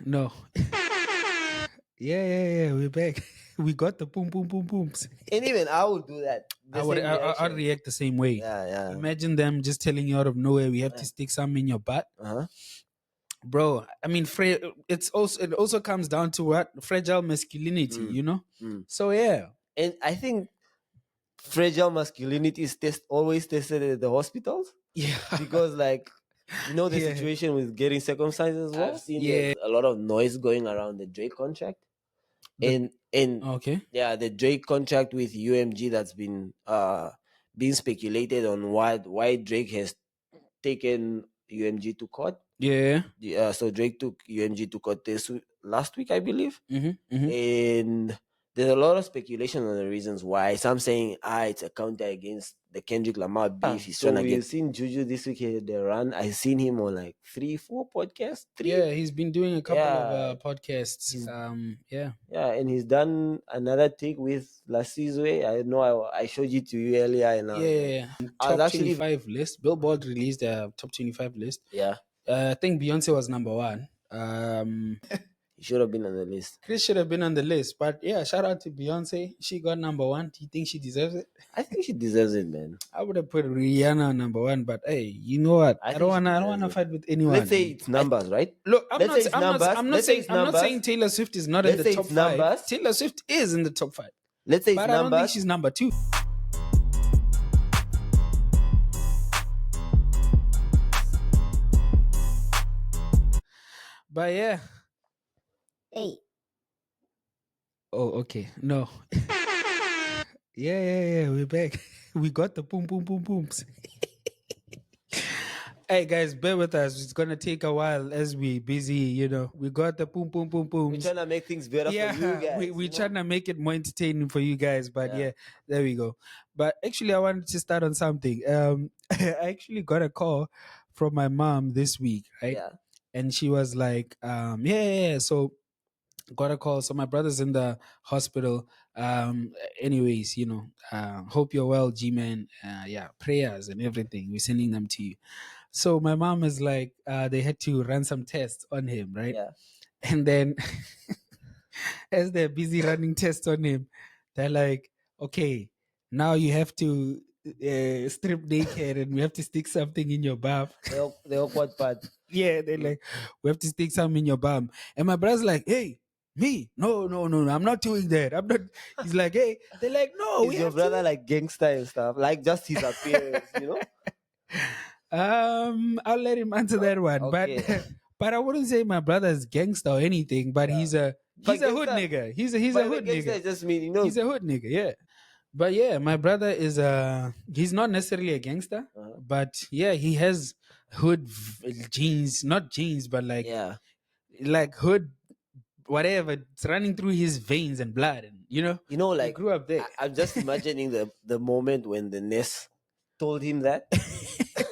No. Yeah. We're back. We got the boom, boom, boom, booms. And even I would do that. I'd react the same way. Yeah. Imagine them just telling you out of nowhere, we have to stick some in your butt. Uh-huh. Bro, I mean, it also comes down to what? Fragile masculinity, you know? So, yeah. And I think fragile masculinity is always tested at the hospitals. Yeah. Because the Yeah. situation with getting circumcised as well. I've seen there's a lot of noise going around the Drake contract. And Okay. yeah, the Drake contract with UMG that's been being speculated on why Drake has taken UMG to court. Yeah. So Drake took UMG to court last week, I believe. Mm-hmm. And there's a lot of speculation on the reasons why. Some saying it's a counter against the Kendrick Lamar beef. He's trying to get. We've seen Juju this week here the run. I've seen him on like 3-4 podcasts. Yeah, he's been doing a couple of podcasts. Yeah, and he's done another take with Lasizwe. I know I showed you to you earlier. And top 25 list. Billboard released a top 25 list. Yeah, I think Beyonce was number one. He should have been on the list. Chris should have been on the list, but yeah, shout out to Beyonce. She got number one. Do you think she deserves it? I think she deserves it, man. I would have put Rihanna on number one, but hey, you know what? I don't wanna fight with anyone. Let's say it's numbers, right? Look, I'm not saying Taylor Swift is not in the top five. Taylor Swift is in the top five. Let's say it's but numbers. I don't think she's number two. But yeah. Hey. Oh, okay. No. Yeah. We're back. We got the boom, boom, boom, booms. Hey guys, bear with us. It's gonna take a while as we busy. We got the boom, boom, boom, booms. We're trying to make things better for you guys. We're trying to make it more entertaining for you guys. But yeah, there we go. But actually, I wanted to start on something. I actually got a call from my mom this week, right? Yeah. And she was like, so got a call. So my brother's in the hospital. Anyways, hope you're well, G-Man. Prayers and everything. We're sending them to you. So my mom is like, they had to run some tests on him, right? Yeah. And then as they're busy running tests on him, they're like, okay, now you have to strip naked and we have to stick something in your bum. The awkward part. Yeah, they're like, we have to stick something in your bum. And my brother's like, hey, me? No, I'm not doing that. I'm not. He's like, hey, they're like, no. Is your brother like gangster and stuff? Like just his appearance, I'll let him answer that one. Okay. But I wouldn't say my brother's gangster or anything, but he's a hood nigga. He's a hood nigga. Just mean, He's a hood nigga, yeah. But yeah, my brother is he's not necessarily a gangster, but yeah, he has hood genes, not genes, but like hood, whatever, it's running through his veins and blood, and he grew up there. I'm just imagining the moment when the nurse told him that.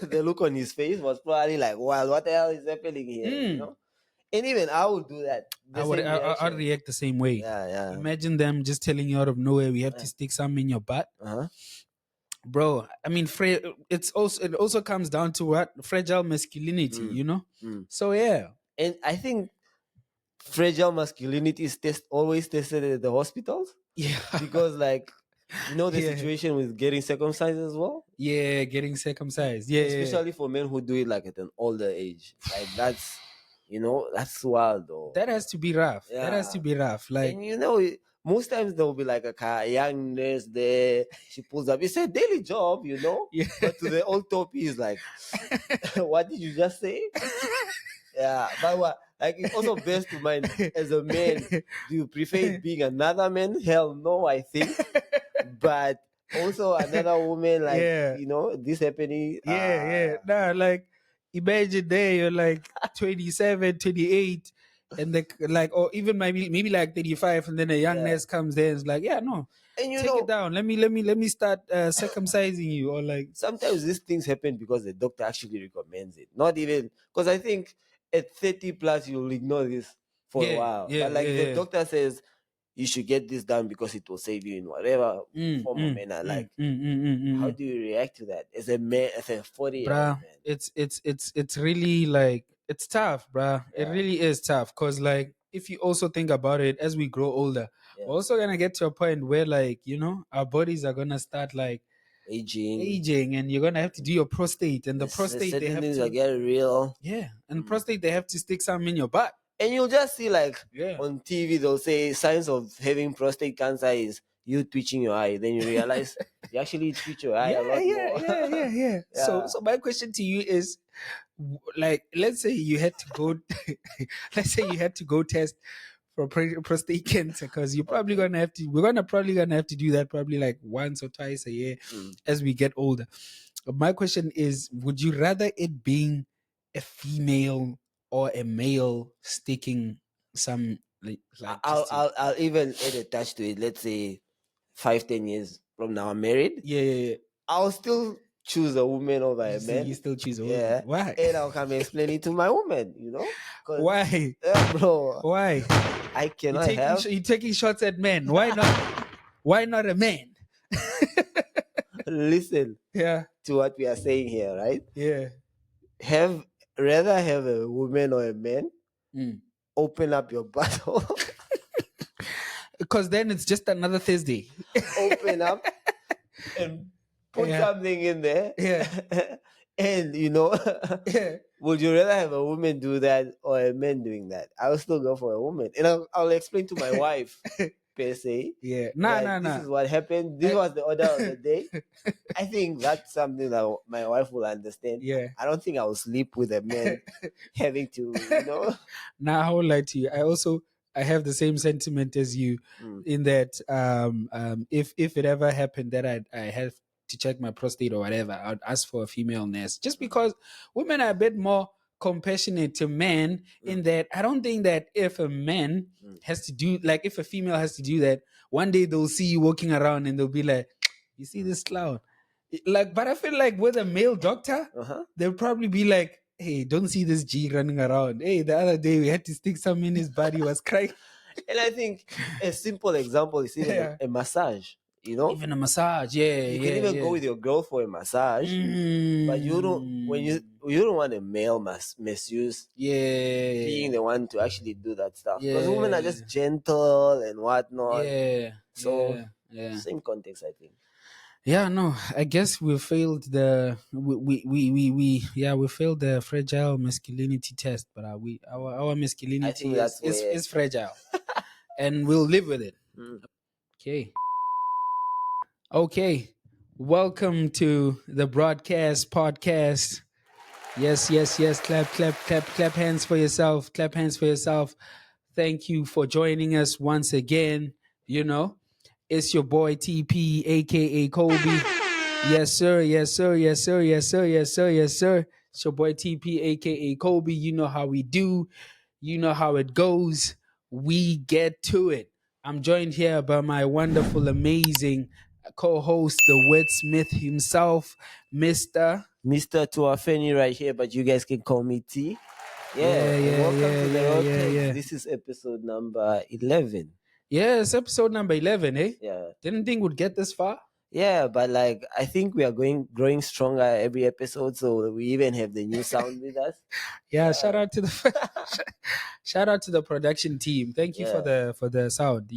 The look on his face was probably like, wow, what the hell is happening here? And even I would do that. I'd react the same way. Yeah. Imagine them just telling you out of nowhere, we have to stick some in your butt. Bro, I mean, it also comes down to what? Fragile masculinity, So yeah. And I think fragile masculinity is always tested at the hospitals. Yeah. Because the situation with getting circumcised as well. Yeah, getting circumcised. Yeah. Especially for men who do it like at an older age. Like that's that's wild though. That has to be rough. Yeah. That has to be rough. Like, and most times there will be like a young nurse there. She pulls up. It's a daily job, Yeah. But to the old topi is like, what did you just say? Yeah, but what? Like it's also best to mind as a man. Do you prefer being another man? Hell no, I think. But also another woman, like this happening. Yeah. Nah, like imagine there you're like 27, 28, and or even maybe like 35, and then a young nurse comes there and is like, yeah, no, and take it down. Let me start circumcising you, or like sometimes these things happen because the doctor actually recommends it. Not even because I think at 30 plus you'll ignore this for a while. But the doctor says you should get this done because it will save you in whatever form of manner. How do you react to that as a man, as a 40-year-old man? It's really like It's tough, bruh. It Yeah. really is tough. Cause like if you also think about it, as we grow older, Yeah. we're also gonna get to a point where like, you know, our bodies are gonna start like Aging. aging and you're gonna have to do your prostate. And the There's prostate they certain have things to that get real. yeah. And Mm. prostate they have to stick some in your butt. And you'll just see like Yeah. on TV they'll say signs of having prostate cancer is you twitching your eye. Then you realize you actually twitch your eye a lot more. Yeah. So Yeah. my question to you is like let's say you had to go let's say you had to go test for prostate cancer because you're probably Okay. gonna have to we're probably gonna have to do that probably like once or twice a year as we get older. My question is, would you rather it being a female or a male sticking some like I'll even add attached to it. Let's say 5-10 years from now I'm married. yeah. I'll still choose a woman over a man. You still choose a woman. Yeah. Why? And I'll come explain it to my woman, 'Cause, Why? bro, Why? I You cannot have. you taking shots at men. Why not? Why not a man? Listen Yeah. to what we are saying here, right? Yeah. Rather have a woman or a man Mm. open up your butthole. Because then it's just another Thursday. Open up and put Yeah. something in there. Yeah. And Yeah. would you rather have a woman do that or a man doing that? I'll still go for a woman. And I'll explain to my wife, per se. Yeah. That this is what happened. This was the order of the day. I think that's something that my wife will understand. Yeah. I don't think I will sleep with a man having to, Now I won't lie to you. I have the same sentiment as you in that if it ever happened that I have to check my prostate or whatever, I'd ask for a female nurse. Just because women are a bit more compassionate to men in that I don't think that if a man has to do like if a female has to do that, one day they'll see you walking around and they'll be like, you see this clown. Like, but I feel like with a male doctor, they'll probably be like, hey, don't see this G running around. Hey, the other day we had to stick some in his body, he was crying. And I think a simple example is even a massage. Even a massage, yeah. You can even go with your girl for a massage, but you don't want a male masseuse being the one to actually do that stuff because women are just gentle and whatnot. So same context, I think. Yeah, no, I guess we failed the we failed the fragile masculinity test, but our masculinity is fragile, and we'll live with it. Okay, welcome to the broadcast podcast. Yes. Clap hands for yourself. Clap hands for yourself. Thank you for joining us once again. It's your boy TP, aka Kobe. Yes, sir. It's your boy TP, aka Kobe. You know how we do. You know how it goes. We get to it. I'm joined here by my wonderful, amazing co-host, the Wet Smith himself, Mr. Tuafeni right here, but you guys can call me T. Welcome to the Road. This is episode number 11. Yes, episode number 11, eh? Yeah. Didn't think we'd get this far. Yeah, but like I think we are growing stronger every episode, so we even have the new sound with us. Yeah, shout out to the production team. Thank you for the sound.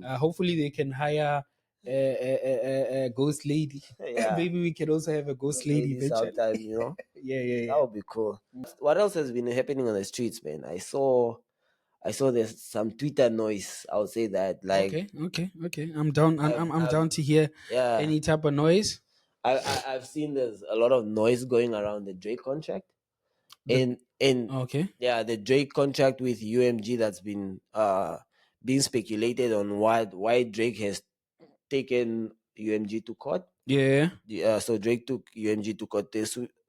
Hopefully they can hire a ghost lady. Maybe we can also have a ghost lady sometime. Yeah. That would be cool. What else has been happening on the streets, man? I saw there's some Twitter noise. I would say that like okay. I'm down. I'm down to hear any type of noise. I've seen there's a lot of noise going around the Drake contract, and the Drake contract with UMG that's been being speculated on why Drake has taken UMG to court. So Drake took UMG to court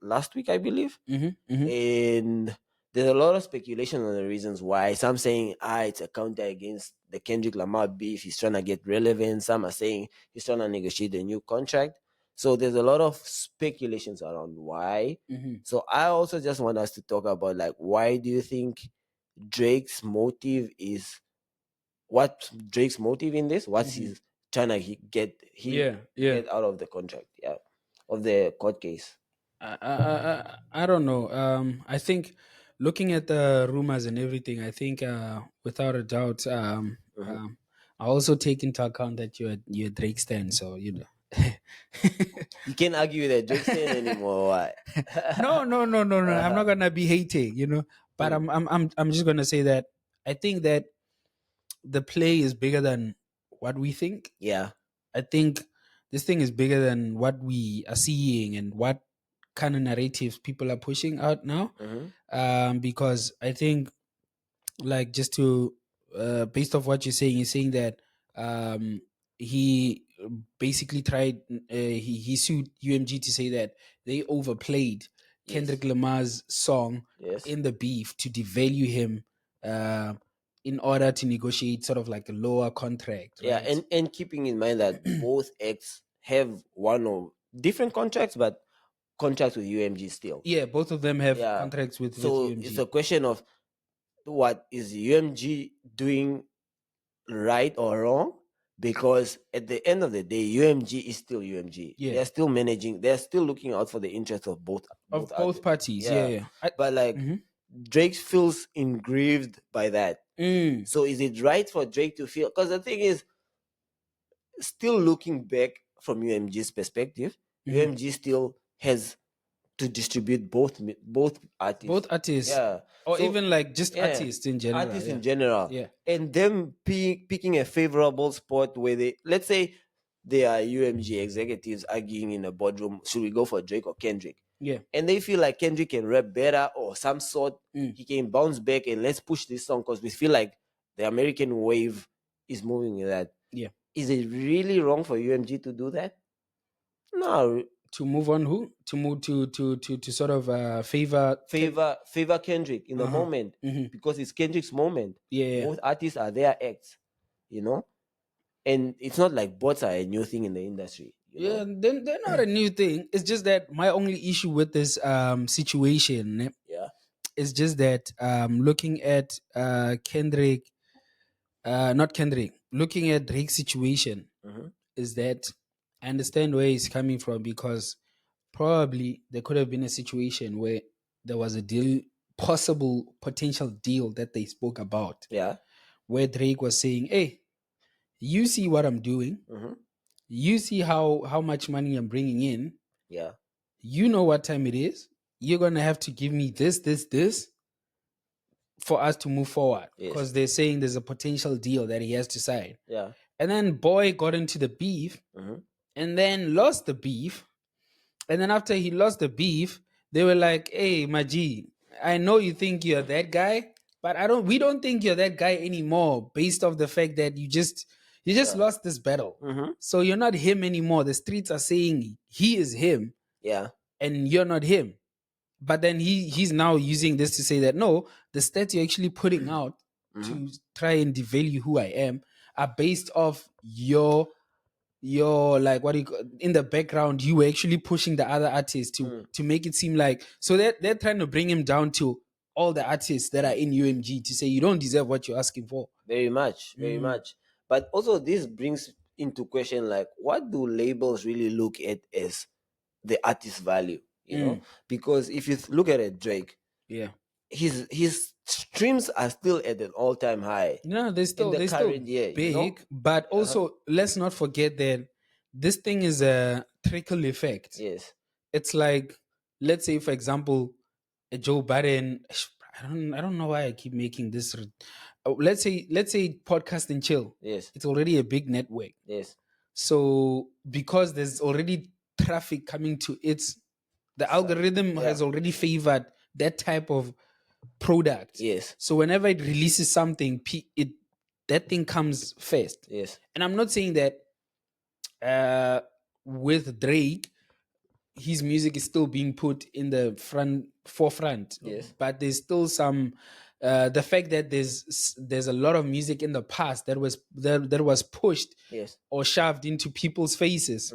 last week, I believe, and there's a lot of speculation on the reasons why. Some saying it's a counter against the Kendrick Lamar beef. He's trying to get relevant. Some are saying he's trying to negotiate a new contract. So there's a lot of speculations around why. So I also just want us to talk about like why do you think Drake's motive is what Drake's motive in this? What's he's trying to get out of the contract? Of the court case. I don't know. I think looking at the rumors and everything, I think without a doubt, I also take into account that you're a Drake stan, so you know. You can't argue with a Drake stan anymore. Why? No, no, no, no, no. I'm not gonna be hating, you know. But Mm. I'm just gonna say that I think that the play is bigger than what we think. Yeah. I think this thing is bigger than what we are seeing and what kind of narratives people are pushing out now. Mm-hmm. Because I think, like, just to based off what you're saying that um, he basically tried, he sued UMG to say that they overplayed Yes. Kendrick Lamar's song Yes. in the beef to devalue him uh, in order to negotiate sort of like a lower contract, Yeah, right? and keeping in mind that both acts have one or different contracts, but contracts with UMG still. Yeah, both of them have Yeah. contracts with So UMG. it's a question of what is UMG doing right or wrong? Because at the end of the day, UMG is still UMG. Yeah. They're still managing. They're still looking out for the interests of both Of both artists. parties. Yeah. Yeah. But like Mhm. Drake feels engraved by that. Mm. So is it right for Drake to feel? Because the thing is, still looking back from UMG's perspective, Mhm. UMG still has to distribute both artists. Both artists. Yeah. Or So, even like just yeah, artists in general. artists yeah. in general. Yeah. And them picking a favorable spot where they, let's say they are UMG executives arguing in a boardroom, should we go for Drake or Kendrick? Yeah. And they feel like Kendrick can rap better or some sort, Mm. he can bounce back and let's push this song because we feel like the American wave is moving in that. Yeah. Is it really wrong for UMG to do that? No. To move on who? To move to sort of favor Favor Kendrick in the Uh-huh. moment Mhm. because it's Kendrick's moment. Yeah. Both artists are their acts, you know? And it's not like bots are a new thing in the industry. You Yeah, know? then they're not a new thing. It's just that my only issue with this situation Yeah. is just that looking at Kendrick, not Kendrick, looking at Drake's situation Mhm. is that I understand where he's coming from because probably there could have been a situation where there was a deal, possible potential deal that they spoke about, Yeah. where Drake was saying, "Hey, you see what I'm doing. Mhm. You see how much money I'm bringing in. Yeah. You know what time it is. You're gonna have to give me this for us to move forward Yes. because they're saying there's a potential deal that he has to sign." Yeah. And then boy got into the beef Mhm. and then lost the beef. And then after he lost the beef, they were like, "Hey, Maji, I know you think you're that guy, but we don't think you're that guy anymore based off the fact that you just Yeah. lost this battle. Mhm. So you're not him anymore. The streets are saying he is him Yeah. and you're not him." But then he's now using this to say that no, the stats you're actually putting out to try and devalue who I am are based off your like what do you in the background you were actually pushing the other artists to make it seem like, so they're trying to bring him down to all the artists that are in UMG to say you don't deserve what you're asking for. Very much. Very much. But also this brings into question like what do labels really look at as the artist value? You know? Because if you look at it, Drake, Yeah. his streams are still at an all-time high. No, they're still the they're still current year, big, you know? but also let's not forget that this thing is a trickle effect. Yes. It's like, let's say for example, a Joe Biden. I don't know why I keep making this. Let's say podcast and chill. Yes. It's already a big network. Yes. So because there's already traffic coming to its, the algorithm has already favored that type of product. Yes. So whenever it releases something, that thing comes first. Yes. And I'm not saying that with Drake, his music is still being put in the forefront. Yes. But there's still some the fact that there's a lot of music in the past that was pushed Yes. or shoved into people's faces.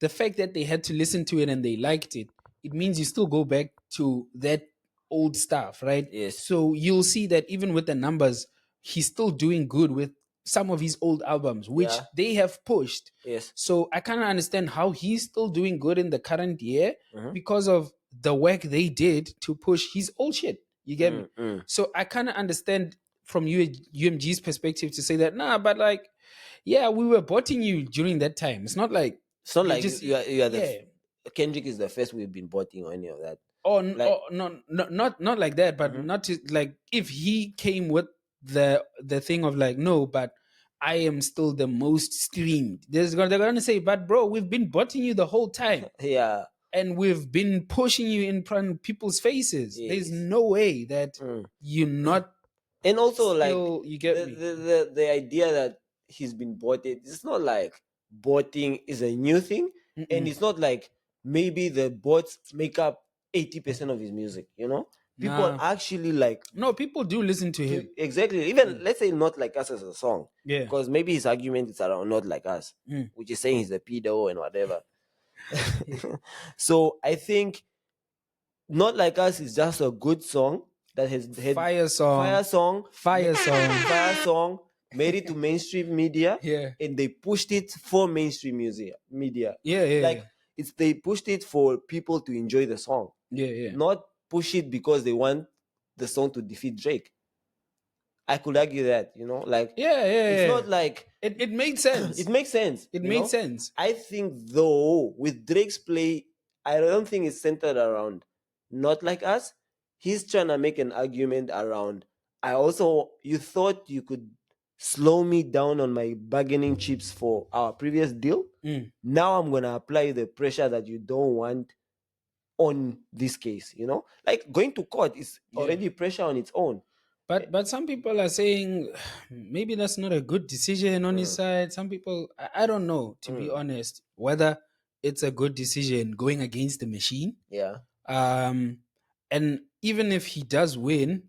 The fact that they had to listen to it and they liked it, it means you still go back to that old stuff, right? Yes. So you'll see that even with the numbers, he's still doing good with some of his old albums, which Yeah. they have pushed. Yes. So I kind of understand how he's still doing good in the current year because of the work they did to push his old shit. You get me? So I kind of understand from UMG's perspective to say that, nah, but like, yeah, we were botting you during that time. It's not like It's not you like just, you are yeah. Kendrick is the first we've been botting or any of that. Or no, not like that, but not to, like, if he came with the thing of like, no, but I am still the most streamed. They're gonna say, but bro, we've been botting you the whole time, Yeah. and we've been pushing you in front of people's faces. There's Yes. no way that you're not And also, like still. You get the me? the idea that he's been botted. It's not like botting is a new thing, and it's not like maybe the bots make up 80% of his music. People Nah, actually like no, people do listen to him. exactly. Even let's say Not Like Us as a song, Yeah. because maybe his argument is around Not Like Us, which is saying he's a pedo and whatever. So I think Not Like Us is just a good song that has had Fire song. fire song, made it to mainstream media, Yeah. and they pushed it for mainstream media. Yeah. Like they pushed it for people to enjoy the song, Yeah. not push it because they want the song to defeat Drake. I could argue that, like Yeah. it's not like It made sense. it makes sense. It made sense. I think though with Drake's play, I don't think it's centered around Not Like Us. He's trying to make an argument around. You thought you could slow me down on my bargaining chips for our previous deal. Now I'm gonna apply the pressure that you don't want on this case. Like going to court is already pressure on its own. But some people are saying maybe that's not a good decision on his side. Some people, I don't know, to be honest, whether it's a good decision going against the machine. Yeah. And even if he does win,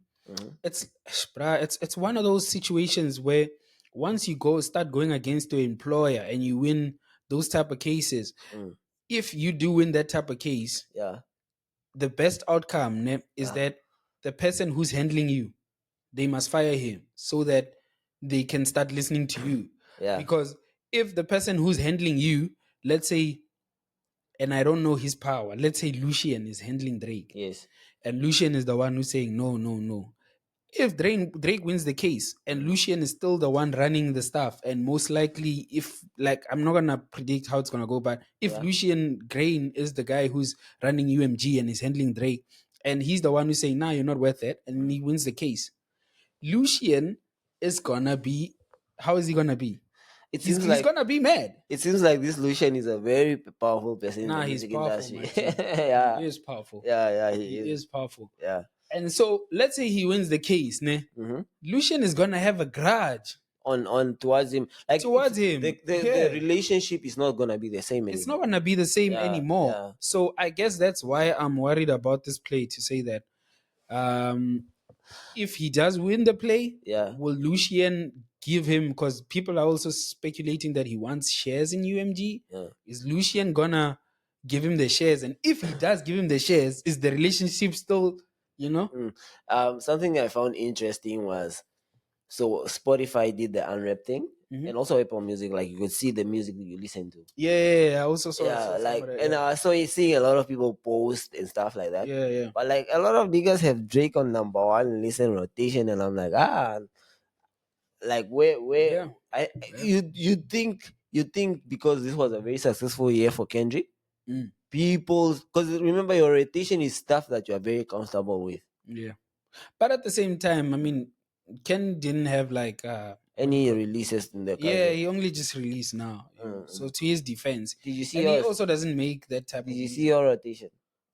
it's one of those situations where once you start going against your employer and you win those type of cases, if you do win that type of case, Yeah. the best outcome is that the person who's handling you, they must fire him so that they can start listening to you. Yeah. Because if the person who's handling you, let's say, and I don't know his power, let's say Lucian is handling Drake. Yes. And Lucian is the one who's saying, no, no, no. If Drake wins the case and Lucian is still the one running the stuff, and most likely, if, like, I'm not going to predict how it's going to go, but if Lucian Grain is the guy who's running UMG and is handling Drake, and he's the one who's saying, nah, you're not worth it, and he wins the case, Lucian is going to be, how is he going to be? He's going to be mad. It seems like this Lucian is a very powerful person in the He's music powerful, industry. Yeah. He is powerful. Yeah, He is powerful. Yeah. And so let's say he wins the case, ne? Lucian is gonna have a grudge on towards him. Like towards him. The relationship is not gonna be the same anymore. It's not gonna be the same anymore. Yeah. So I guess that's why I'm worried about this play, to say that if he does win the play, will Lucian give him, because people are also speculating that he wants shares in UMG. Is Lucian gonna give him the shares? And if he does give him the shares, is the relationship still, something I found interesting was, so Spotify did the unwrap thing, and also Apple Music, like you could see the music that you listen to. Yeah, I also saw. And I saw you seeing a lot of people post and stuff like that. Yeah. But like a lot of niggas have Drake on number one and listen rotation, and I'm like, like where you think because this was a very successful year for Kendrick, people, because remember your rotation is stuff that you are very comfortable with. Yeah, but at the same time, I mean, Ken didn't have like any releases in the career. He only just released now. So to his defense, did you see? And he also doesn't make that type. Did you see your rotation?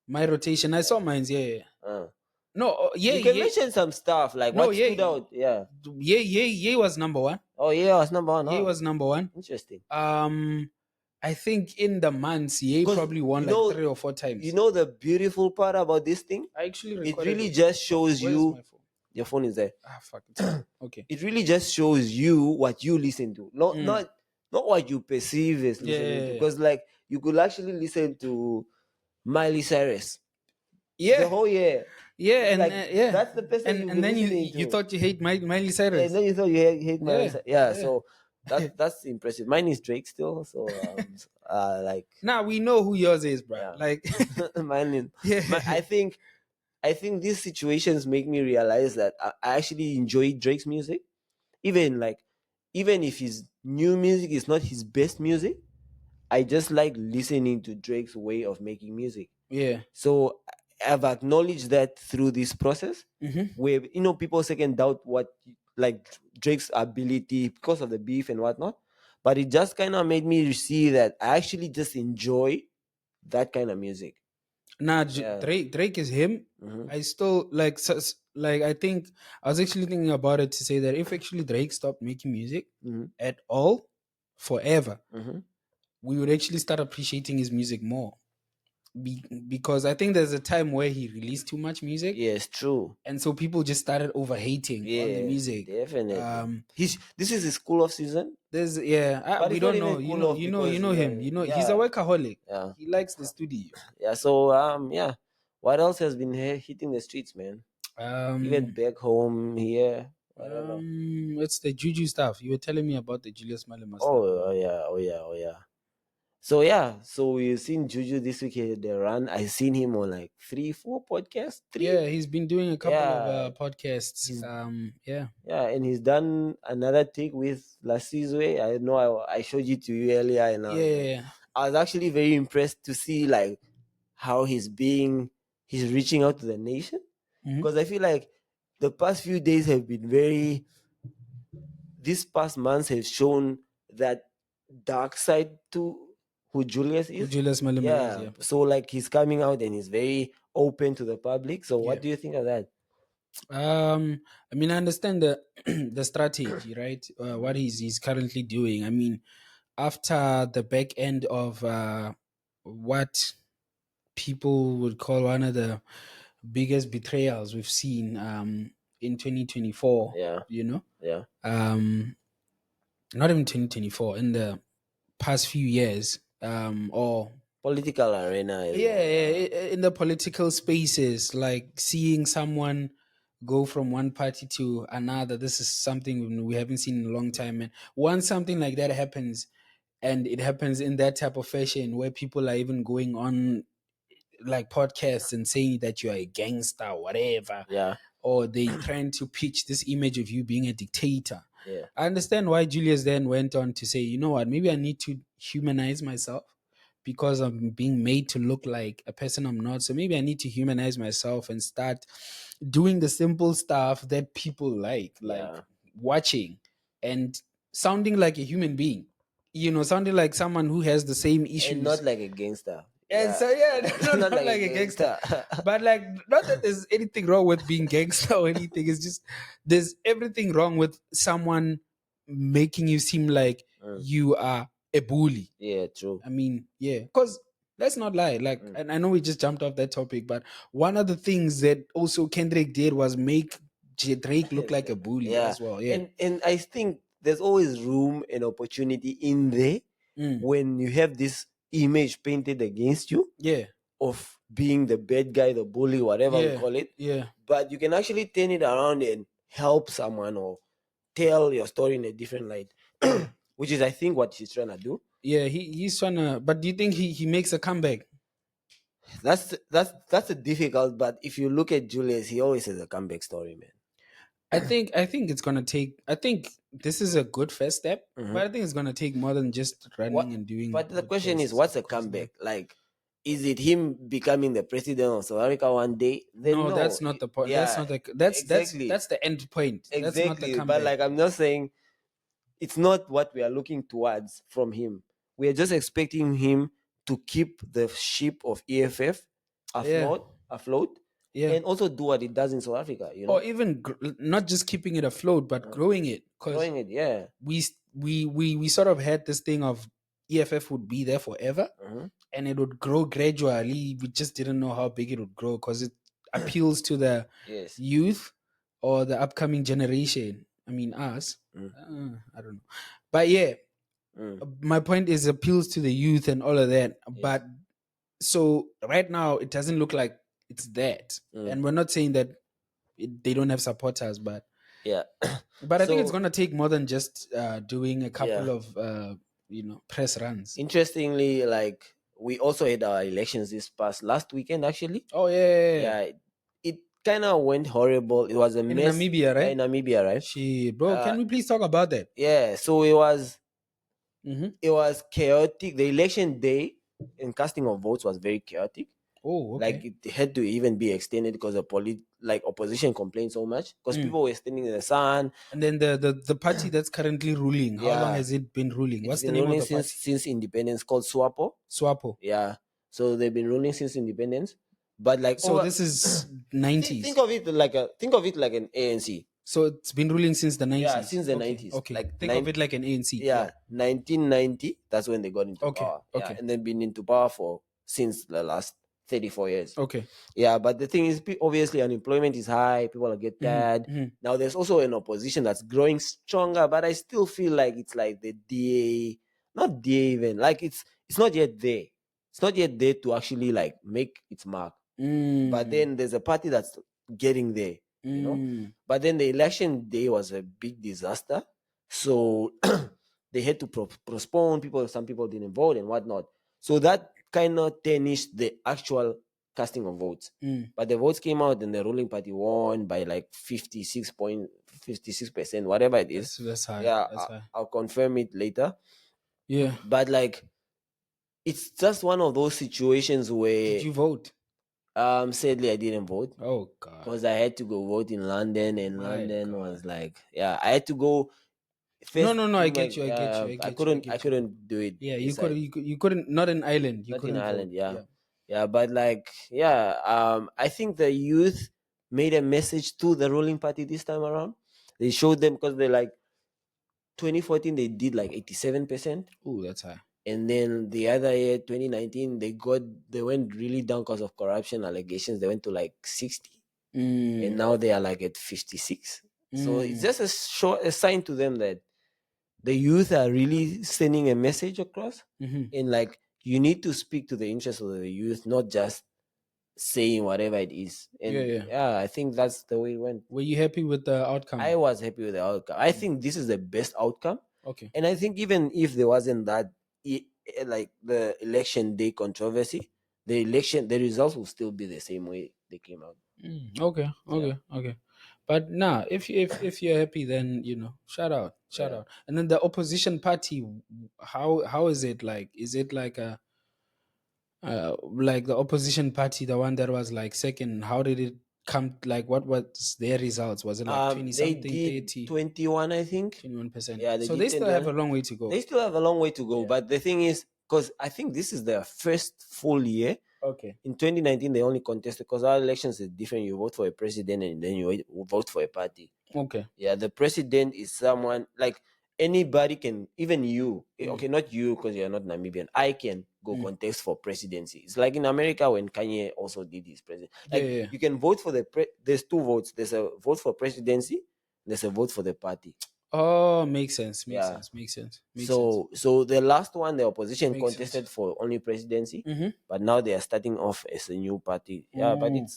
My rotation, I saw mine. Yeah. No, you can mention some stuff like what stood out. Yeah was number one. Oh, yeah, was number one. Yeah, was number one. Interesting. I think in the months, he probably won like 3 or 4 times. You know the beautiful part about this thing? I actually it really just shows you. Your phone is there. Fuck. Okay. It really just shows you what you listen to, not what you perceive as listening to. Because like you could actually listen to Miley Cyrus. Yeah. The whole year. Yeah, and like, that's the person. And then you thought you hate Miley Cyrus. And then you thought you hate Miley Cyrus. Yeah. So that's impressive. Mine is Drake still. So like. Now we know who yours is, bro. Yeah. Like mine is. I think I think these situations make me realize that I actually enjoy Drake's music, even like even if his new music is not his best music. I just like listening to Drake's way of making music. Yeah. So I've acknowledged that through this process, where people second doubt what like Drake's ability because of the beef and whatnot, but it just kind of made me see that I actually just enjoy that kind of music. Nah, Yeah. Drake is him. Mhm. I still like like I think I was actually thinking about it to say that if actually Drake stopped making music Mhm. at all forever, Mhm. we would actually start appreciating his music more. Because I think there's a time where he released too much music, Yes, true. and so people just started over hating on the Yes, music. definitely. This is his cool off season, There's but we it's not don't know. even cool off You because know him. You know he's a yeah, workaholic. yeah, He likes the studio. yeah. So yeah. What else has been hitting the streets, man? Even Um, back home here, whatever. it's the juju stuff. You were telling me about the Julius Malema stuff. Oh yeah, oh yeah, oh yeah. So yeah, so we've seen Juju this week at the run. I seen him on like 3, 4 podcasts. Yeah, Three, he's been doing a couple of yeah, podcasts. he's Yeah, yeah, and he's done another take with Lasizwe. I know I showed it to you earlier, and yeah, I was actually very impressed to see like how he's reaching out to the nation, Mhm. because I feel like the past few days have been very these past months have shown that dark side to who Julius Who is. Julius Malema is? Yeah. Yeah, So like he's coming out and he's very open to the public. So yeah. what do you think of that? I mean, I understand the the strategy, right? What he's currently doing. I mean, after the back end of what people would call one of the biggest betrayals we've seen in 2024. Yeah. You know, Yeah. not even 2024, in the past few years, or Political arena as yeah, well. in the political spaces, like seeing someone go from one party to another. This is something we haven't seen in a long time. And once something like that happens, and it happens in that type of fashion, where people are even going on like podcasts and saying that you are a gangster or whatever, Yeah. or they trying to pitch this image of you being a dictator. Yeah. I understand why Julius then went on to say, you know what, maybe I need to humanize myself because I'm being made to look like a person I'm not. So maybe I need to humanize myself and start doing the simple stuff that people like Yeah. watching and sounding like a human being, sounding like someone who has the same And issues. not like a gangster. And Yeah. so yeah, Not not like a like a gangster, gangster. but like not that there's anything wrong with being gangster or anything. It's just there's everything wrong with someone making you seem like Mm. you are a bully. Yeah, true. I mean, yeah, because let's not lie. Like, and I know we just jumped off that topic, but one of the things that also Kendrick did was make Drake look like a bully Yeah. as well. Yeah, And I think there's always room and opportunity in there Mm. when you have this image painted against you yeah, of being the bad guy, the bully, whatever we yeah, call it. yeah, But you can actually turn it around and help someone or tell your story in a different light, yeah, which is, I think, what he's trying to do. yeah. He's trying to. But do you think he makes a comeback? That's a difficult. But if you look at Julius, he always has a comeback story, man. I think it's gonna take. I think this is a good first step, Mhm. but I think it's gonna take more than just running What? and doing But the question is, podcasts. what's a comeback? Like, is it him becoming the president of South Africa one day? Then No, no. that's not the point. That's Yeah, not the. exactly, That's the end point. That's not the exactly. But comeback. like, I'm not saying it's not what we are looking towards from him. We are just expecting him to keep the ship of EFF Yeah, afloat, yeah. and also do what it does in South Africa. Or even not just keeping it afloat, but growing it, because Growing it, yeah. we sort of had this thing of EFF would be there forever, Mhm. and it would grow gradually. We just didn't know how big it would grow because it appeals to the Yes. youth or the upcoming generation. I mean, us. Mm. I don't know, but yeah, Mm. my point is appeals to the youth and all of that. Yes. But so right now, it doesn't look like it's that, and we're not saying that they don't have supporters, but Yeah. I think it's So, gonna take more than just doing a couple yeah. of press runs. Interestingly, like we also had our elections this past last weekend, actually. Oh yeah, Yeah, kind of went horrible. It was a In mess. Namibia, Yeah, right? in Namibia, right? She, bro, Uh, can we please talk about that? yeah, so it was Mm-hmm. chaotic. The election day and casting of votes was very chaotic. Oh, Like okay. it had to even be extended because the like opposition complained so much because Mm. people were standing in the sun. And then the party that's currently ruling, how long Yeah, has it been ruling? it's What's the been name of ruling the party? since independence, called SWAPO. Swapo. Yeah, so they've been ruling since independence, but like So over this is think 90s. of it like an ANC. So it's been ruling since the Yeah, 90s. since the Okay, 90s, okay. like Think of it like an ANC. Yeah. yeah, 1990. That's when they got into Okay, power. Yeah, okay, and they've been into power for since the last 34 years. okay. Yeah, but the thing is, obviously, unemployment is high. People are get tired. Mm-hmm. Now, there's also an opposition that's growing stronger, but I still feel like it's like the DA, not DA even. Like it's not yet there. It's not yet there to actually like make its mark. But Mm, then there's a party that's getting there, you know. mm. But then the election day was a big disaster, so they had to postpone. Some people didn't vote and whatnot. So that kind of tarnished the actual casting of votes. Mm. But the votes came out, and the ruling party won by like 56%, whatever it is. That's high. Yeah, That's high. I'll confirm it later. Yeah. But like, it's just one of those situations where Did you vote? sadly I didn't vote Oh God. because I had to go vote in London, and My London God. was like, yeah, I had to go No, first no, no. do I my get you. I get you. I I get you. I couldn't I get you. couldn't do it Yeah, this you could. side, You couldn't. Not in Ireland. You not in couldn't vote. Ireland. Yeah, Yeah. yeah, but like, yeah, I think the youth made a message to the ruling party this time around. They showed them because they like 2014 they did like 87%. Oh, that's high. And then the other year, 2019, they went really down because of corruption allegations. They went to like 60, and Mm. now they are like at 56. So it's Mm. just a sign to them that the youth are really sending a message across, Mm-hmm. and like you need to speak to the interests of the youth, not just saying whatever it is. And Yeah, yeah. yeah, I think that's the way it went. Were you happy with the outcome? I was happy with the outcome. I think this is the best outcome. Okay. And I think even if there wasn't that, like the election day controversy, the results will still be the same way they came out. Mm. Okay. Yeah, Okay. Okay. But nah, if you're happy, then shout out, shout yeah. out. And then the opposition party, how is it like? Is it like a like the opposition party, the one that was like second? How did it come? Like, what was their results? Was it like 20 They something, did 30, 21, I think. 21%? Yeah, they So did they still have a 21. long way to go. They still have a long way to go, Yeah. but the thing is, because I think this is their first full year. Okay. In 2019, they only contested because our elections is different. You vote for a president and then you vote for a party. Okay. Yeah, the president is someone like anybody can, even you. Okay, not you because you're not Namibian. I can go contest for presidency. It's like in America when Kanye also did his president. Like Yeah. you can vote for there's two votes. There's a vote for presidency. There's a vote for the party. Oh, makes sense. Makes Yeah. sense. Makes sense. Makes sense. So the last one, the opposition Makes contested sense. for only presidency, Mm-hmm. but now they are starting off as a new party. Yeah, but it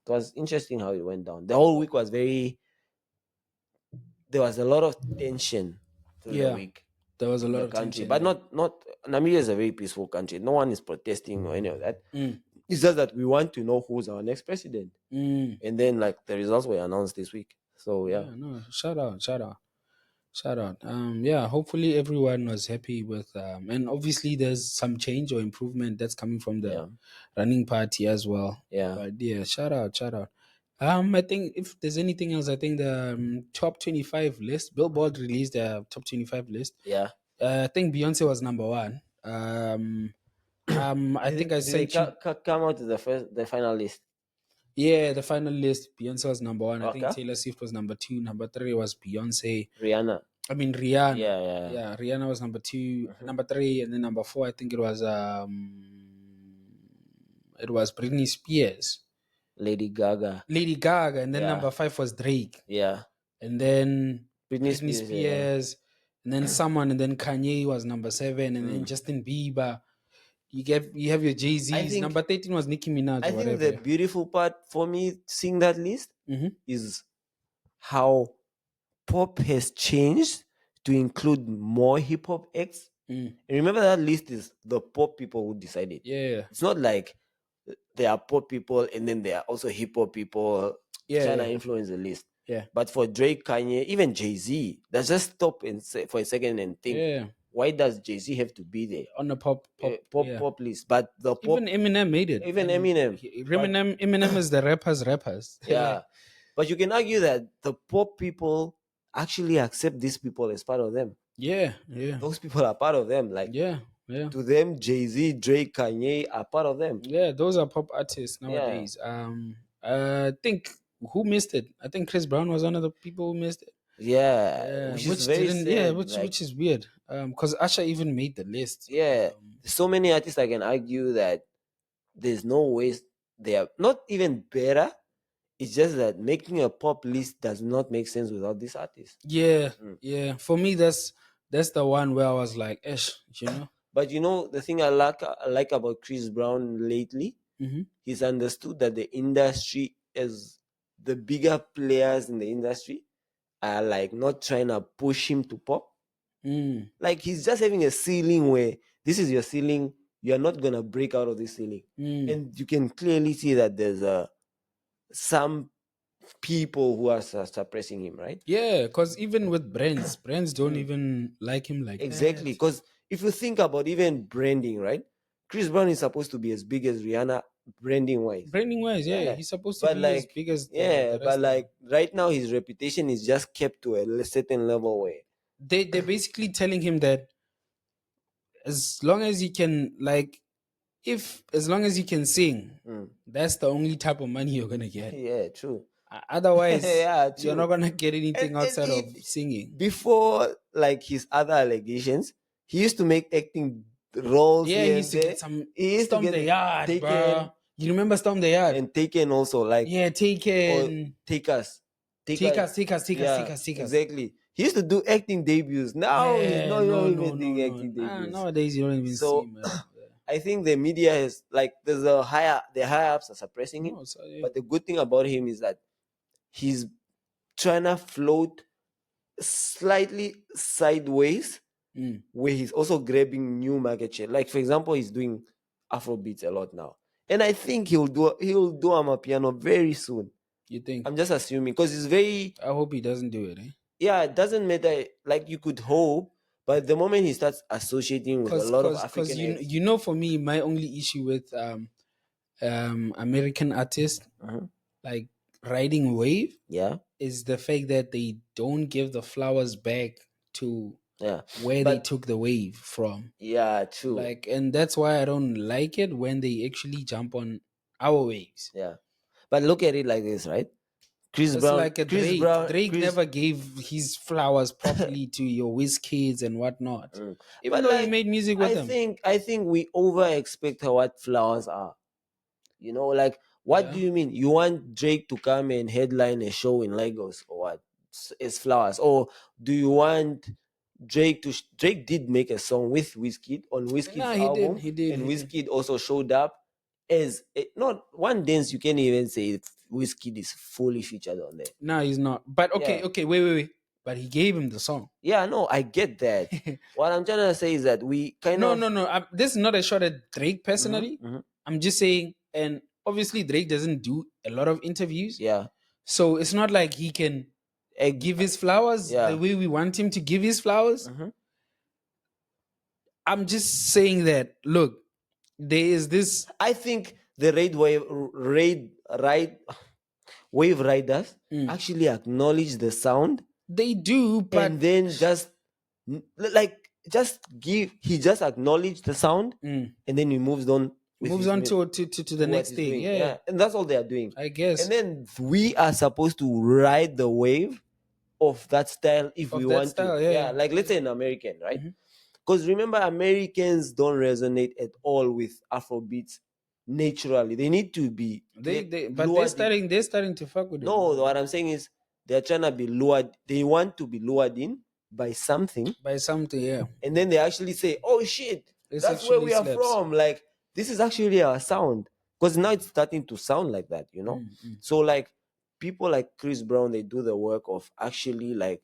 was interesting how it went down. The whole week was there was a lot of tension through the Yeah. week There was a in lot the of country, tension. but Yeah. not Namibia is a very peaceful country. No one is protesting or any of that. Mm. It's just that we want to know who's our next president, Mm. and then like the results were announced this week. So yeah, No, shout out, shout out, shout out. Yeah, hopefully everyone was happy with and obviously there's some change or improvement that's coming from the yeah, running party as well. yeah, But yeah, shout out, shout out. I think if there's anything else, I think the top 25 list, Billboard released the top 25 list. yeah. I think Beyonce was number one. I think I Did they sent you. come out to the final list? Yeah, the final list, Beyonce was number one. I think Okay. Taylor Swift was number two. Number three was Beyonce. Rihanna. I mean Rihanna. Yeah. Yeah, Rihanna was number two, number three, and then number four. I think it was Britney Spears, Lady Gaga. Lady Gaga, and then Yeah. number five was Drake, Yeah. and then Britney Britney Spears, Spears, and then someone, and then Kanye was number seven, and then Justin Bieber. You have your Jay I Z's. think- Number 13 was Nicki Minaj. I or think whatever. the beautiful part for me seeing that list Mhm. is how pop has changed to include more hip hop acts. Mm. And remember that list is the pop people who decided. Yeah. It's not like there are pop people, and then there are also hip hop people Yeah, trying to yeah. influence the list. Yeah. But for Drake, Kanye, even Jay-Z, let's just stop and say for a second and think, Yeah. why does Jay-Z have to be there? On the pop yeah. Pop list, but the pop, Even Eminem made it. even and Eminem, Eminem is the rappers. yeah. But you can argue that the pop people actually accept these people as part of them. Yeah. Those people are part of them. Like Yeah. to them, Jay-Z, Drake, Kanye are part of them. Yeah, those are pop artists nowadays. I think who missed it? I think Chris Brown was one of the people who missed it. Yeah, which is very sad. Yeah, like, which is weird. Because Usher even made the list. yeah, there's so many artists I can argue that there's no ways they are not even better. It's just that making a pop list does not make sense without these artists. Yeah, Mm. yeah. For me, that's the one where I was like, you know. But you know, the thing I like about Chris Brown lately, Mm-hmm. he's understood that the industry is the bigger players in the industry are like not trying to push him to pop. Like he's just having a ceiling where this is your ceiling. You're not gonna break out of this ceiling, and you can clearly see that there's some people who are suppressing him, right? Yeah, because even with brands don't even like him like Exactly. that. Because if you think about even branding, right? Chris Brown is supposed to be as big as Rihanna branding wise. Branding wise, yeah, he's supposed to be as big as the but rest of like them. right now his reputation is just kept to a certain level where They're basically telling him that as long as he can as long as you can sing, that's the only type of money you're gonna get. Yeah, true. Otherwise, Yeah, you're true. not gonna get anything And outside of singing. Before like his other allegations, he used to make acting roles. Yeah, here he used to and get there. some He used to Storm get the Yard, Taken, bro. You remember Storm the Yard? and Taken also, like Yeah, or Taken. Take Us. Take us. Exactly. He used to do acting debuts. Now he's not even doing acting debuts. Nowadays you don't even see So him at all. Yeah. I think the media has like the higher ups are suppressing him. No, so, yeah. But the good thing about him is that he's trying to float slightly sideways, where he's also grabbing new market share. Like for example, he's doing Afrobeats a lot now, and I think he'll do Amapiano very soon. You think? I'm just assuming because it's very. I hope he doesn't do it. Yeah, it doesn't matter. Like you could hope, but the moment he starts associating with a lot of African, you know, for me, my only issue with American artists like riding wave, is the fact that they don't give the flowers back to where they took the wave from. Yeah, true. Like, and that's why I don't like it when they actually jump on our waves. Yeah, but look at it like this, right? Chris It's Brown, like a Chris Drake. Brown, Drake never gave his flowers properly to your WizKids and whatnot. Even But though he like, made music with them. I think we over expect what flowers are. You know, like what do you mean? You want Drake to come and headline a show in Lagos or what? It's flowers. Or do you want Drake to? Drake did make a song with Wizkid on Wizkid's album, He did. and Wizkid also showed up as not one dance. You can even say Wizkid is fully featured on there. No, he's not. But okay, wait. But he gave him the song. Yeah, no, I get that. What I'm trying to say is that we kind of no. This is not a shot at Drake personally. I'm just saying, and obviously Drake doesn't do a lot of interviews. Yeah. So it's not like he can give his flowers the way we want him to give his flowers. I'm just saying that, look, there is this. I think the wave riders actually acknowledge the sound. They do, but and then he just acknowledged the sound, and then he moves on. To the next thing. Yeah, and that's all they are doing, I guess. And then we are supposed to ride the wave of that style if we want to. Yeah, like let's say an American, right? Because remember, Americans don't resonate at all with Afrobeats naturally. They need to be. They're starting to fuck with it. No, what I'm saying is they're trying to be lured. They want to be lured in by something. Yeah. And then they actually say, "Oh shit, that's where we are from." Like this is actually our sound. Because now it's starting to sound like that, you know. So like people like Chris Brown, they do the work of actually like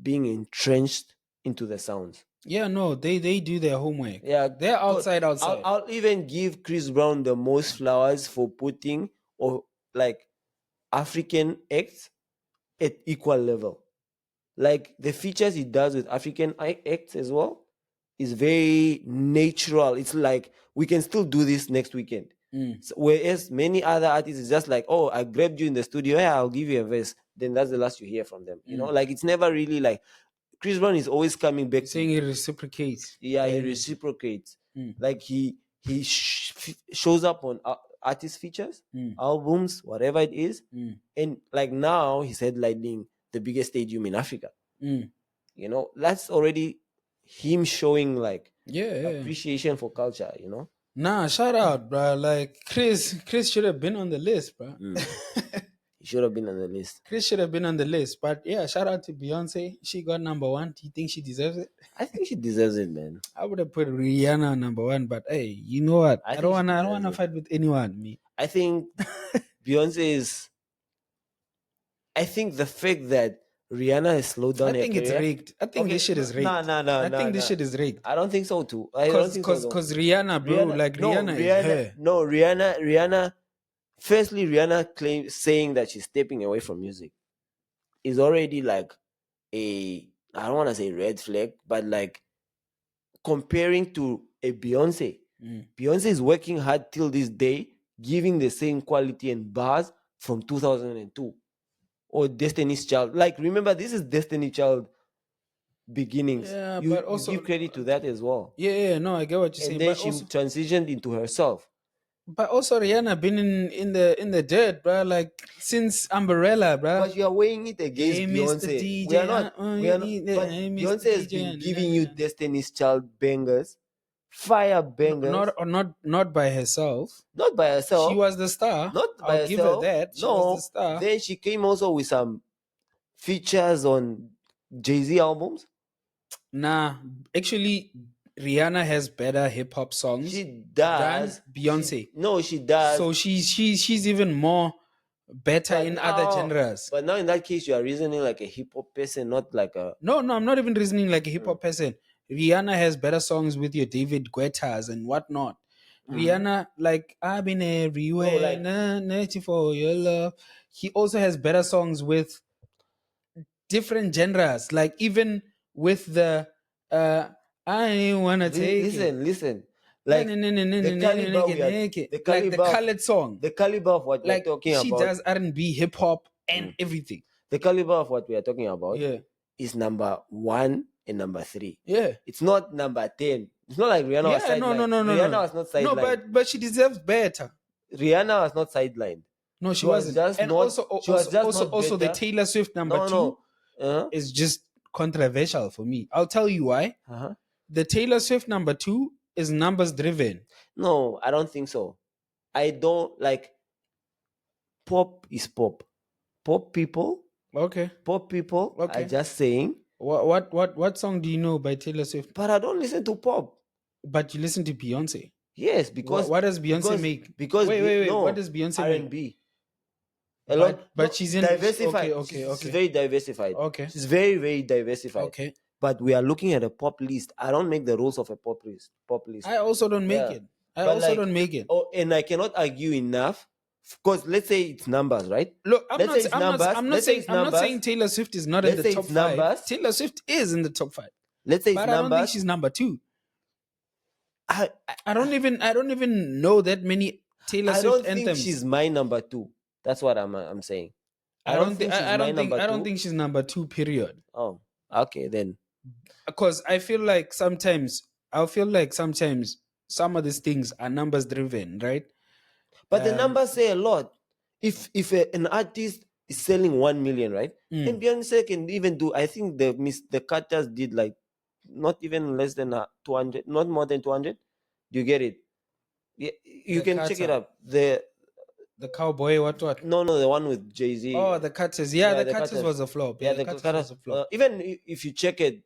being entrenched into the sounds. Yeah, no, they do their homework. Yeah, They're outside. I'll even give Chris Brown the most flowers for putting or like African acts at equal level. Like the features he does with African acts as well is very natural. It's like we can still do this next weekend. Whereas many other artists is just like, oh, I grabbed you in the studio, yeah, I'll give you a verse. Then that's the last you hear from them. You know, like it's never really like Chris Brown is always coming back. Saying he reciprocates. Yeah, he energy. reciprocates. Like he shows up on artist features, albums, whatever it is, and like now he's headlining the biggest stadium in Africa. You know, that's already him showing like appreciation for culture. You know, Nah, shout out, bro. Like Chris should have been on the list, bro. he should have been on the list. Chris should have been on the list. But yeah, shout out to Beyonce. She got number one. Do you think she deserves it? I think she deserves it, man. I would have put Rihanna on number one, but hey, you know what? I don't wanna fight with anyone. Me. I think Beyonce is. I think the fact that Rihanna has slowed down. I think it's rigged. I think this shit is rigged. No. I think this shit is rigged. I don't think so too. Because Rihanna, bro, Rihanna is her. No, Rihanna. Firstly, Rihanna saying that she's stepping away from music is already like I don't want to say red flag, but like comparing to a Beyonce. Beyonce is working hard till this day, giving the same quality and bars from 2002 or Destiny's Child. Like, remember, this is Destiny Child beginnings. Yeah, you, but also you give credit to that as well. Yeah, no, I get what you're saying. And then But she also, transitioned into herself. But also Rihanna been in the dirt, bro. Like since Umbrella, bro. But you are weighing it against Hey, Beyonce. Mr. DJ, We are not. But hey, Mr. Beyonce has DJ, been giving you Destiny's Child bangers, fire bangers. Not by herself. Not by herself. She was the star. Not by I'll herself. give her that. She was the star. Then she came also with some features on Jay-Z albums. Nah, actually, Rihanna has better hip hop songs. She does. Than Beyonce. She does. So she's even more better in other genres. But now in that case, you are reasoning like a hip hop person, not like a. No, I'm not even reasoning like a hip hop person. Rihanna has better songs with your David Guettas and whatnot. Rihanna, like I've been everywhere, native for your love. He also has better songs with different genres, like even with the I ain't wanna take listen. Like the colored song. The caliber of what we're talking about. She does R&B, hip hop, and everything. The caliber of what we are talking about is number 1 and number 3. Yeah. It's not number 10. It's not like Rihanna was sidelined. No. Rihanna was not sidelined. No, but she deserves better. Rihanna was not sidelined. No, she wasn't. And also the Taylor Swift number 2 is just controversial for me. I'll tell you why. The Taylor Swift number 2 is numbers driven. No, I don't think so. I don't like pop is pop. Pop people are just saying. What song do you know by Taylor Swift? But I don't listen to pop. But you listen to Beyonce. Yes, because what does Beyonce make? Because wait. What does Beyonce R&B. make? But she's in diversified. Okay. She's very diversified. Okay. She's very, very diversified. Okay. But we are looking at a pop list. I don't make the rules of a pop list. I also don't make it. Don't make it. Oh, and I cannot argue enough. Because let's say it's numbers, right? Look, I'm not saying Taylor Swift is not in the top 5. Taylor Swift is in the top 5. Let's say it's but numbers. I don't think she's number 2. I don't even know that many Taylor Swift anthems. I don't think she's my number 2. That's what I'm saying. I don't think she's number 2. Period. Oh, okay then. Because I feel like sometimes some of these things are numbers driven, right? But the numbers say a lot. If an artist is selling 1 million, right? And Beyonce can even do. I think the Carters did like not even less than 200, not more than 200. Do you get it? Yeah, you can check it up. The cowboy what? No, the one with Jay-Z. Oh, the Carters. Yeah, the Carters was a flop. Yeah, the Carters was a flop. Even if you check it,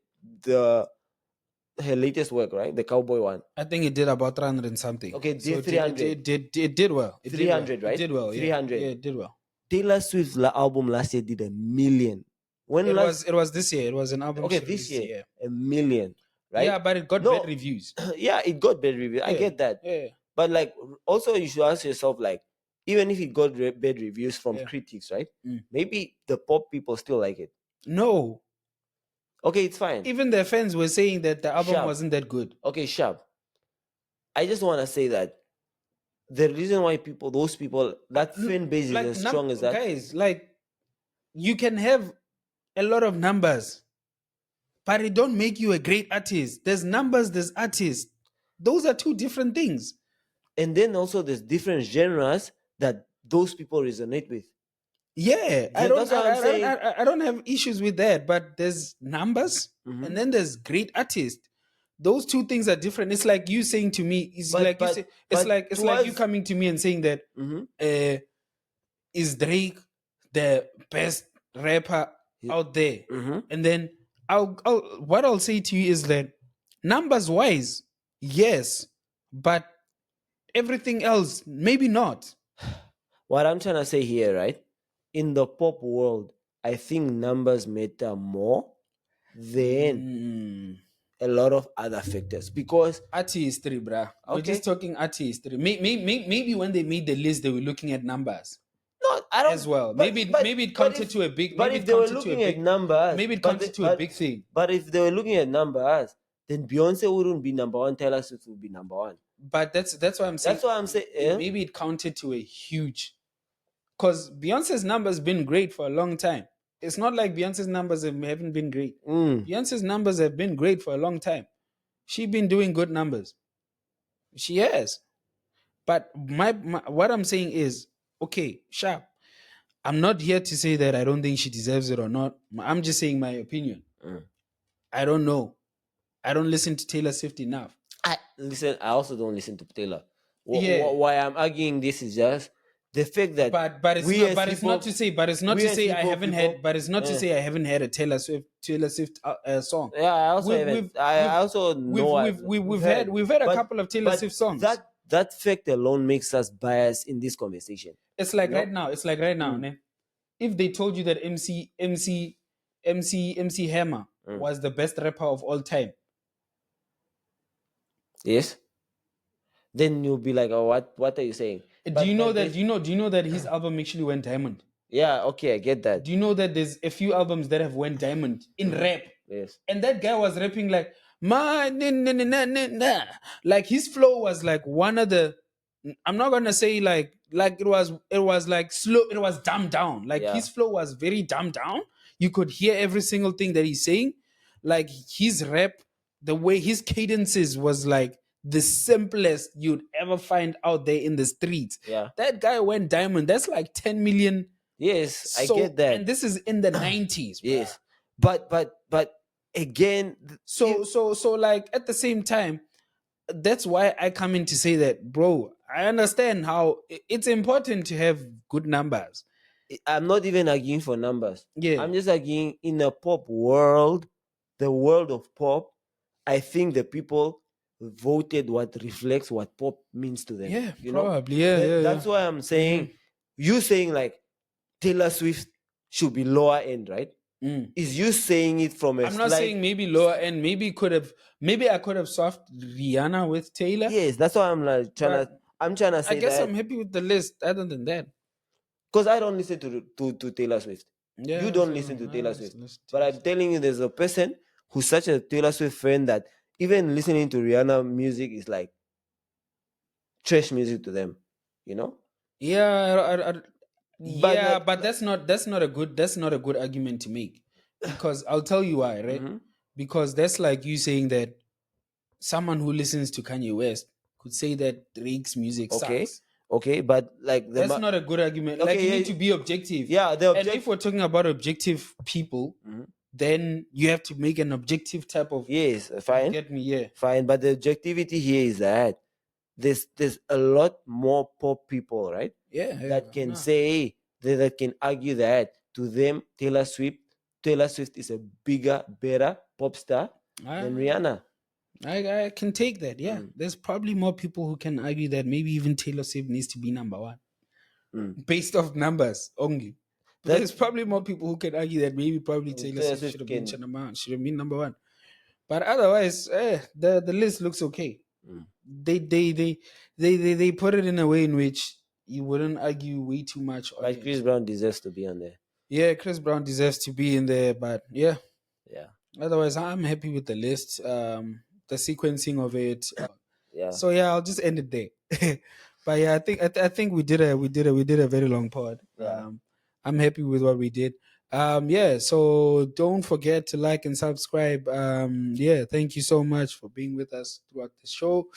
her latest work, right? The cowboy one. I think it did about 300 and something. Okay, it did 300. It did well. 300, right? It did well. 300. Yeah, it did well. Taylor Swift's album last year did 1 million. It was this year. It was an album. Okay, this year, 1 million. right? Yeah, but it got No. bad reviews. Yeah, it got bad reviews. I Yeah, get that. Yeah, But like, also you should ask yourself, like, even if it got bad reviews from Yeah. critics, right? Mm. Maybe the pop people still like it. No, Okay, it's fine. even their fans were saying that the album Sharp. wasn't that good. Okay, sharp. I just want to say that the reason why those people, that fan base is Like as strong as that. guys, like you can have a lot of numbers, but it don't make you a great artist. There's numbers, there's artists. Those are two different things. And then also there's different genres that those people resonate with. Yeah, That's what I'm saying. I don't have issues with that, but there's numbers Mhm. and then there's great artists. Those two things are different. It's like you saying to me, it's like you coming to me and saying that is Drake the best rapper out there? Mhm. And then what I'll say to you is that numbers wise, yes, but everything else, maybe not. What I'm trying to say here, right? In the pop world, I think numbers matter more than a lot of other factors, because Artistry, bruh. We're Okay. just talking artistry. Maybe when they made the list, they were looking at numbers no, I don't as well. but- Maybe but- maybe it but counted if- to a big. But Maybe if it they were counted to a looking at big. numbers, Maybe it but counted they- to a but- big thing. But if they were looking at numbers, then Beyonce wouldn't be number one. Taylor Swift would be number one. But that's what I'm saying. That's what I'm saying. Maybe it counted to a huge. Because Beyonce's numbers been great for a long time. It's not like Beyonce's numbers haven't been great. Beyonce's numbers have been great for a long time. She's been doing good numbers. She has. But my what I'm saying is, okay, sharp. I'm not here to say that I don't think she deserves it or not. I'm just saying my opinion. I don't know. I don't listen to Taylor Swift enough. I also don't listen to Taylor. Yeah. Why I'm arguing this is just the fact that But it's we not. as But it's not people- to say. But it's not we to as say I people- haven't people- had. But it's not to say I haven't had a Taylor Swift song. Yeah, I also We've- haven't. we've- I we've- also know We've had a but- couple of Taylor but Swift songs. That fact alone makes us biased in this conversation. It's like you know? right now. It's like right now. Ne? If they told you that MC Hammer was the best rapper of all time, Yes. Then you'll be like, oh, what are you saying? do you know that his album actually went diamond? Yeah, okay, I get that. Do you know that there's a few albums that have went diamond in rap? Yes. And that guy was rapping like my na. Like his flow was like one of the. I'm not gonna say like it was like slow. It was dumbed down. Like Yeah. his flow was very dumbed down. You could hear every single thing that he's saying. Like his rap, the way his cadences was like the simplest you'd ever find out there in the streets. Yeah. That guy went diamond. That's like 10 million. Yes, I get that. And this is in the 90s. bruh. Yes. But again, So like at the same time, that's why I come in to say that, bro, I understand how it's important to have good numbers. I'm not even arguing for numbers. Yeah. I'm just arguing in a pop world, the world of pop, I think the people voted what reflects what pop means to them. Yeah, you know? probably. Yeah. That's why I'm saying, you saying like Taylor Swift should be lower end, right? Is you saying it from a I'm not saying maybe lower end. Maybe I could have soft Rihanna with Taylor. Yes, that's why I'm like I'm trying to say I guess that I'm happy with the list. Other than that, because I don't listen to Taylor Swift. yeah, You don't so listen to I Taylor listen Swift. to But I'm telling you, there's a person who's such a Taylor Swift fan that even listening to Rihanna music is like trash music to them, you know? Yeah, But but that's not a good argument to make, because I'll tell you why, right? Because that's like you saying that someone who listens to Kanye West could say that Drake's music sucks. Okay, but like That's not a good argument. Like you need to be objective. Yeah, and if we're talking about objective people, then you have to make an objective type of. Yes, fine. Get me? Yeah, fine. But the objectivity here is that there's a lot more pop people, right? Yeah, that can say that can argue that to them Taylor Swift is a bigger, better pop star than Rihanna. I can take that. Yeah, there's probably more people who can argue that maybe even Taylor Swift needs to be number one, based off numbers only. But there's probably more people who can argue that maybe Taylor Swift should have been number one. But otherwise, the list looks okay. Mm. They put it in a way in which you wouldn't argue way too much on But it. Chris Brown deserves to be on there. Yeah, Chris Brown deserves to be in there, but yeah. Yeah. Otherwise, I'm happy with the list, the sequencing of it. Yeah. So yeah, I'll just end it there. But yeah, I think we did a very long pod. Yeah. I'm happy with what we did. Yeah, so don't forget to like and subscribe. Yeah, thank you so much for being with us throughout the show.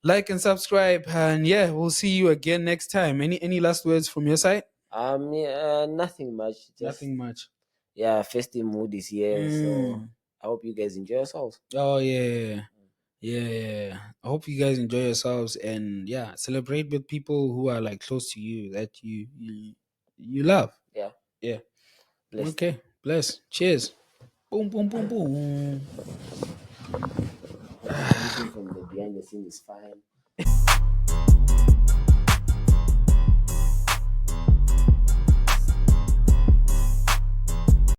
Like and subscribe, and yeah, we'll see you again next time. Any last words from your side? Yeah, nothing much. Just Nothing much. yeah, festive mood is here, so Mm. I hope you guys enjoy yourselves. Oh yeah. Yeah. I hope you guys enjoy yourselves and yeah, celebrate with people who are like close to you that you love. Yeah. Yeah. Blessed. Okay. Bless. Cheers. Boom boom boom boom. Looking from the behind the scenes is fine.